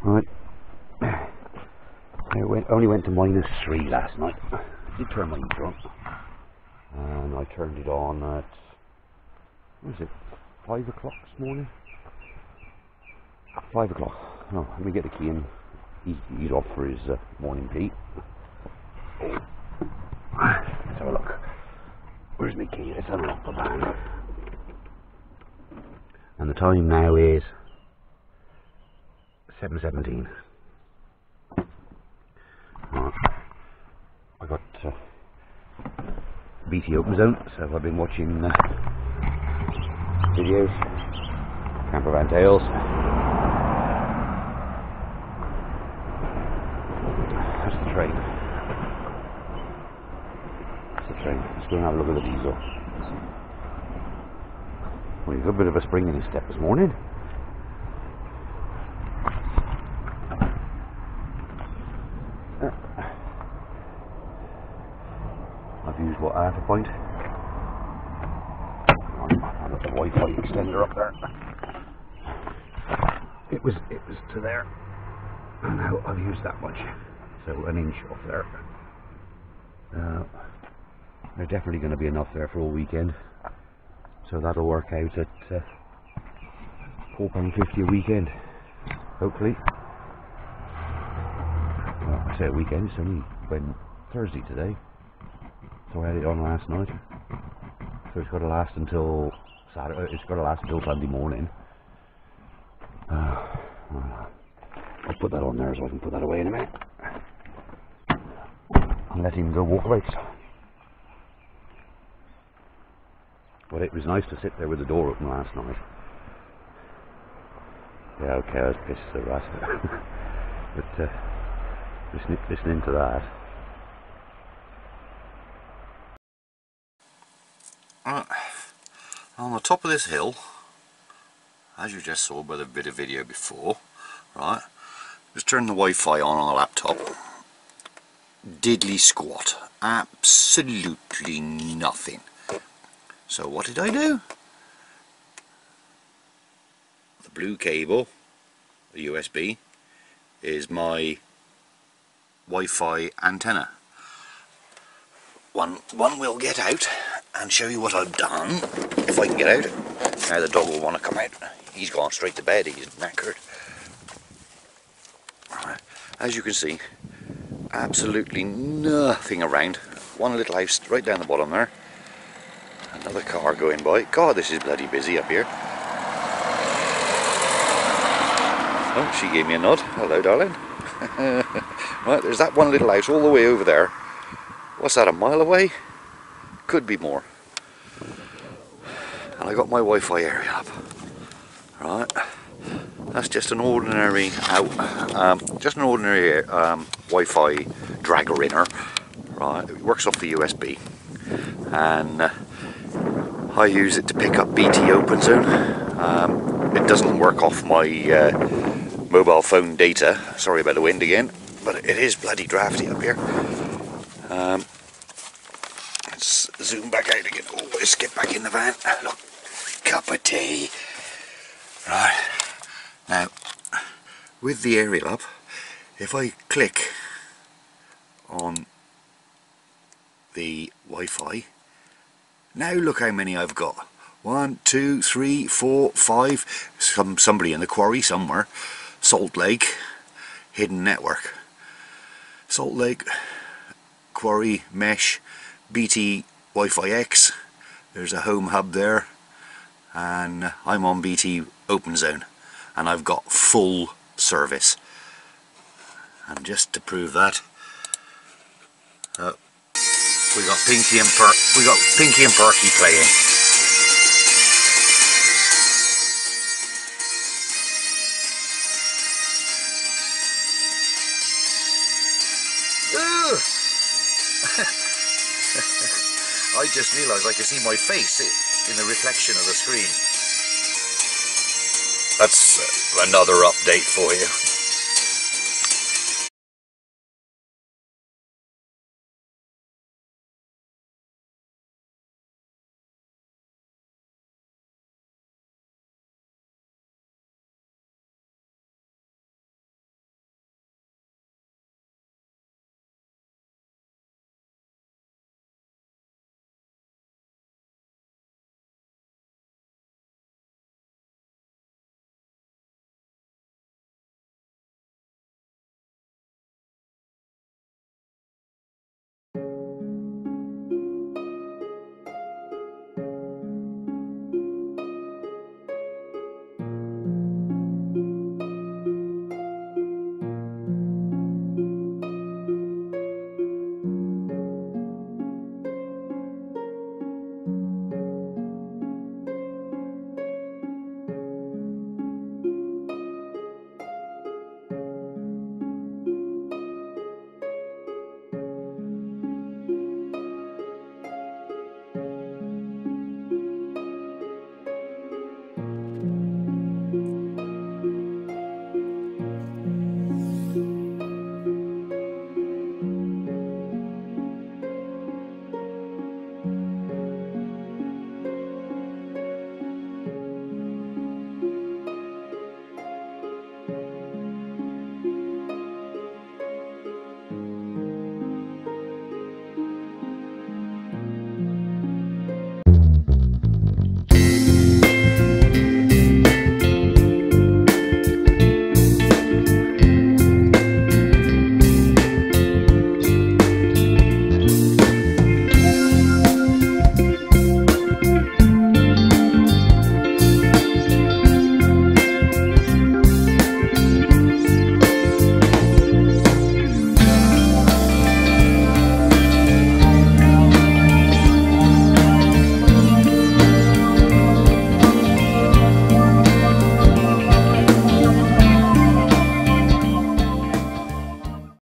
Right. Only went to -3 last night. I did turn my heater on. And I turned it on at, what was it, 5 o'clock this morning? 5 o'clock. Oh, let me get the key in. He's off for his morning pee. Let's have a look. Where's my key? Let's unlock the van. And the time now is 7:17. Right. I got BT Open Zone, so I've been watching videos, camper van tales. That's the train. That's the train. Let's go and have a look at the diesel. Well, he's got a bit of a spring in his step this morning. I've used what, half a pint? I've got the Wi-Fi extender up there. It was to there, and now I've used that much, so an inch off there. There's definitely going to be enough there for all weekend, so that'll work out at £4.50 a weekend, hopefully. Well, I say a weekend, it's only Thursday today. So I had it on last night, so it's got to last until Saturday. It's got to last until Sunday morning. I'll put that on there so I can put that away in a minute and let him go walkabouts. But it was nice to sit there with the door open last night. Yeah, okay, I was pissed at that, but listening to that. On the top of this hill, as you just saw by the bit of video before, right, just turn the Wi-Fi on the laptop. Diddly squat, absolutely nothing. So what did I do? The blue cable, the USB, is my Wi-Fi antenna. One will get out and show you what I've done, if I can get out. Now the dog will want to come out. He's gone straight to bed, he's knackered. Right. As you can see, absolutely nothing around. One little house right down the bottom there. Another car going by. God, this is bloody busy up here. Oh, she gave me a nod. Hello, darling. Right, there's that one little house all the way over there. What's that, a mile away? Could be more. And I got my Wi-Fi area up. Right, that's just an ordinary Wi-Fi dragger inner. Right, it works off the USB, and I use it to pick up BT Open Zone. It doesn't work off my mobile phone data. Sorry about the wind again, but it is bloody drafty up here. Let's zoom back out again. Oh, let's get back in the van. Look, cup of tea. Right, now with the aerial up, if I click on the Wi-Fi, now look how many I've got. 1, 2, 3, 4, 5. Somebody in the quarry somewhere. Salt Lake, hidden network. Salt Lake, quarry, mesh, BT Wi-Fi X. There's a home hub there, and I'm on BT Open Zone, and I've got full service. And just to prove that, we got Pinky and Perky playing. I just realised I could see my face in the reflection of the screen. That's another update for you.